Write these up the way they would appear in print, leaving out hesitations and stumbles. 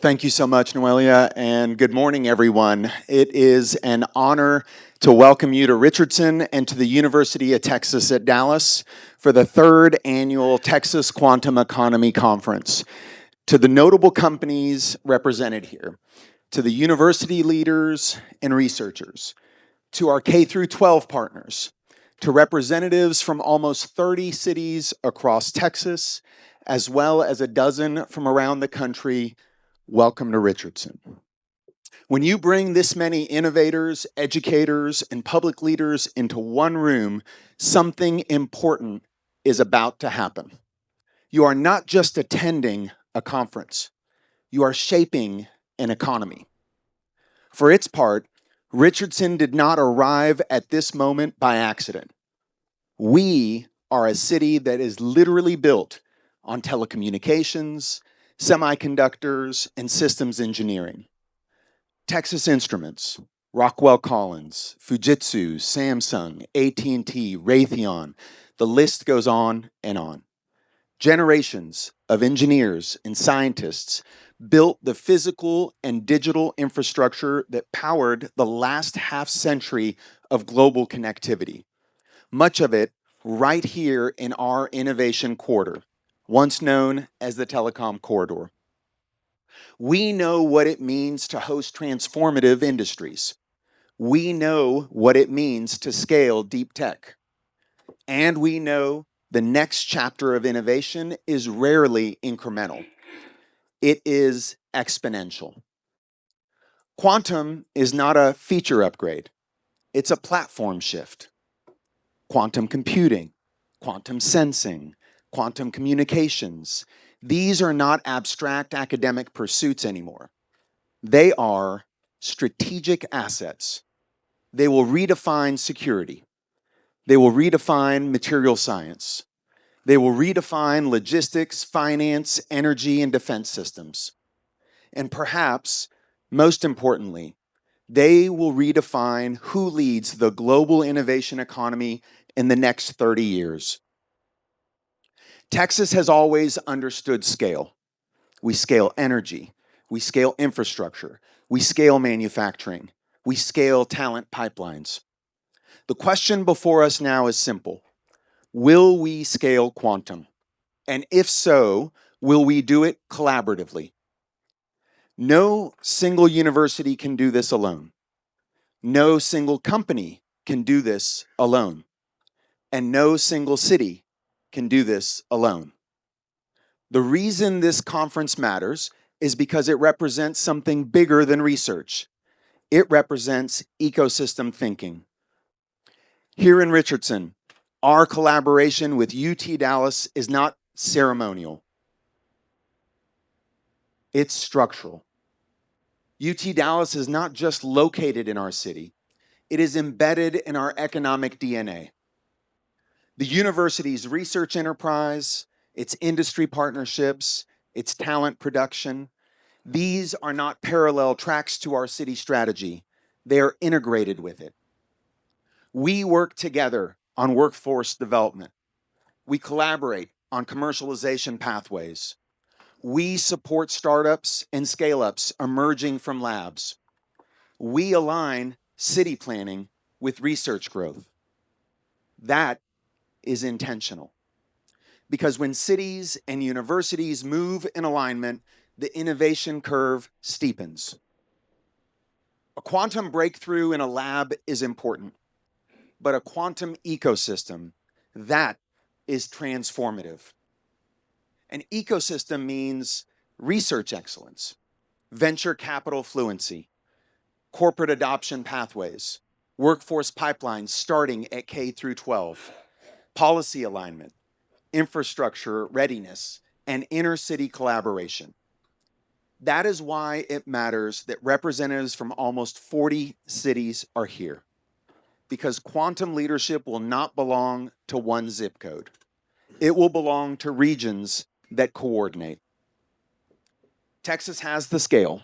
Thank you so much, Noelia, and good morning, everyone. It is an honor to welcome you to Richardson and to the University of Texas at Dallas for the third annual Texas Quantum Economy Conference. To the notable companies represented here, to the university leaders and researchers, to our K through 12 partners, to representatives from almost 30 cities across Texas, as well as a dozen from around the country, welcome to Richardson. When you bring this many innovators, educators, and public leaders into one room, something important is about to happen. You are not just attending a conference, you are shaping an economy. For its part, Richardson did not arrive at this moment by accident. We are a city that is literally built on telecommunications, semiconductors, and systems engineering. Texas Instruments, Rockwell Collins, Fujitsu, Samsung, AT&T, Raytheon, the list goes on and on. Generations of engineers and scientists built the physical and digital infrastructure that powered the last half century of global connectivity. Much of it right here in our innovation quarter, once known as the Telecom Corridor. We know what it means to host transformative industries. We know what it means to scale deep tech. And we know the next chapter of innovation is rarely incremental. It is exponential. Quantum is not a feature upgrade. It's a platform shift. Quantum computing, quantum sensing, quantum communications. These are not abstract academic pursuits anymore. They are strategic assets. They will redefine security. They will redefine material science. They will redefine logistics, finance, energy, and defense systems. And perhaps, most importantly, they will redefine who leads the global innovation economy in the next 30 years. Texas has always understood scale. We scale energy. We scale infrastructure. We scale manufacturing. We scale talent pipelines. The question before us now is simple. Will we scale quantum? And if so, will we do it collaboratively? No single university can do this alone. No single company can do this alone. And no single city can do this alone. The reason this conference matters is because it represents something bigger than research. It represents ecosystem thinking. Here in Richardson, our collaboration with UT Dallas is not ceremonial. It's structural. UT Dallas is not just located in our city, it is embedded in our economic DNA. The university's research enterprise, its industry partnerships, its talent production, these are not parallel tracks to our city strategy. They are integrated with it. We work together on workforce development. We collaborate on commercialization pathways. We support startups and scale-ups emerging from labs. We align city planning with research growth. That is intentional. Because when cities and universities move in alignment, the innovation curve steepens. A quantum breakthrough in a lab is important, but a quantum ecosystem, that is transformative. An ecosystem means research excellence, venture capital fluency, corporate adoption pathways, workforce pipelines starting at K through 12, policy alignment, infrastructure readiness, and inter-city collaboration. That is why it matters that representatives from almost 40 cities are here, because quantum leadership will not belong to one zip code. It will belong to regions that coordinate. Texas has the scale,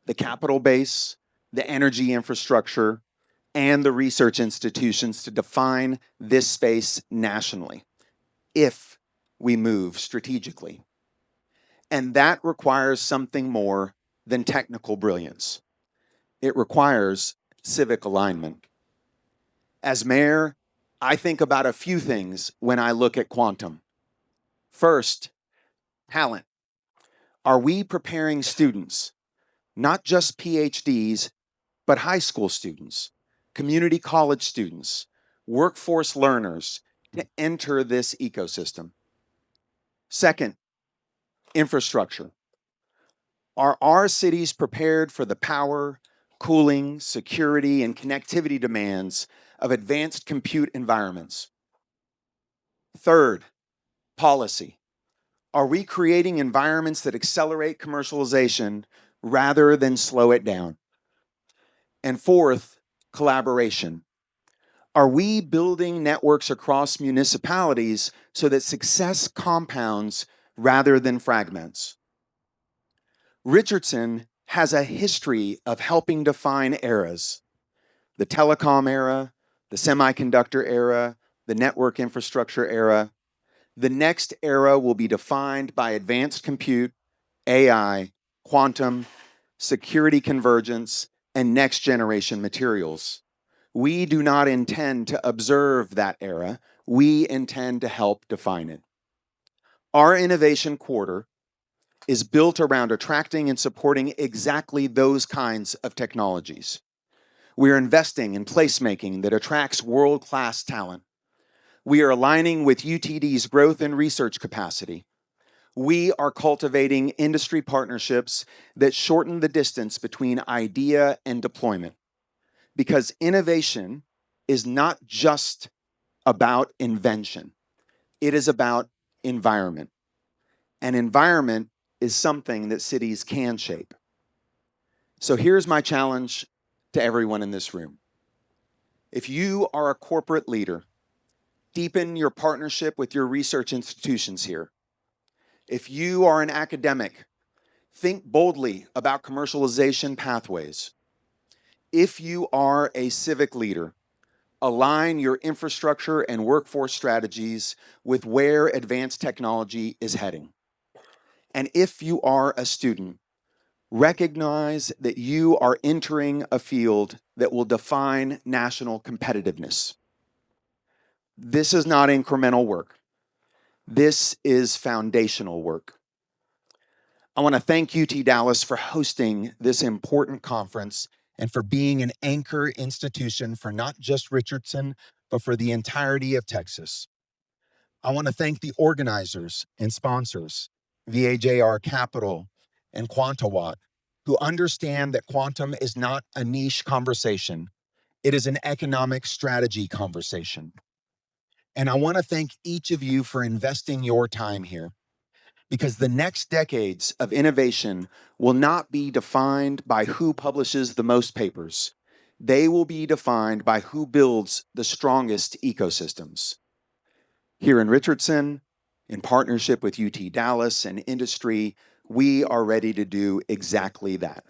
the capital base, the energy infrastructure, and the research institutions to define this space nationally, if we move strategically. And that requires something more than technical brilliance. It requires civic alignment. As mayor, I think about a few things when I look at quantum. First, talent. Are we preparing students, not just PhDs, but high school students, community college students, workforce learners to enter this ecosystem? Second, infrastructure. Are our cities prepared for the power, cooling, security, and connectivity demands of advanced compute environments? Third, policy. Are we creating environments that accelerate commercialization rather than slow it down? And fourth, collaboration. Are we building networks across municipalities so that success compounds rather than fragments? Richardson has a history of helping define eras: the telecom era, the semiconductor era, the network infrastructure era. The next era will be defined by advanced compute, AI, quantum, security convergence, and next generation materials. We do not intend to observe that era. We intend to help define it. Our innovation quarter is built around attracting and supporting exactly those kinds of technologies. We are investing in placemaking that attracts world-class talent. We are aligning with UTD's growth and research capacity. We are cultivating industry partnerships that shorten the distance between idea and deployment. Because innovation is not just about invention. It is about environment. And environment is something that cities can shape. So here's my challenge to everyone in this room. If you are a corporate leader, deepen your partnership with your research institutions here. If you are an academic, think boldly about commercialization pathways. If you are a civic leader, align your infrastructure and workforce strategies with where advanced technology is heading. And if you are a student, recognize that you are entering a field that will define national competitiveness. This is not incremental work. This is foundational work. I want to thank UT Dallas for hosting this important conference and for being an anchor institution for not just Richardson, but for the entirety of Texas. I want to thank the organizers and sponsors, VAJR Capital and QuantaWatt, who understand that quantum is not a niche conversation. It is an economic strategy conversation. And I want to thank each of you for investing your time here, because the next decades of innovation will not be defined by who publishes the most papers. They will be defined by who builds the strongest ecosystems. Here in Richardson, in partnership with UT Dallas and industry, we are ready to do exactly that.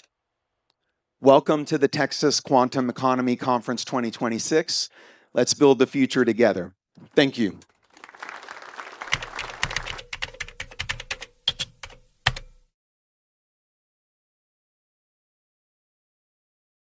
Welcome to the Texas Quantum Economy Conference 2026. Let's build the future together. Thank you.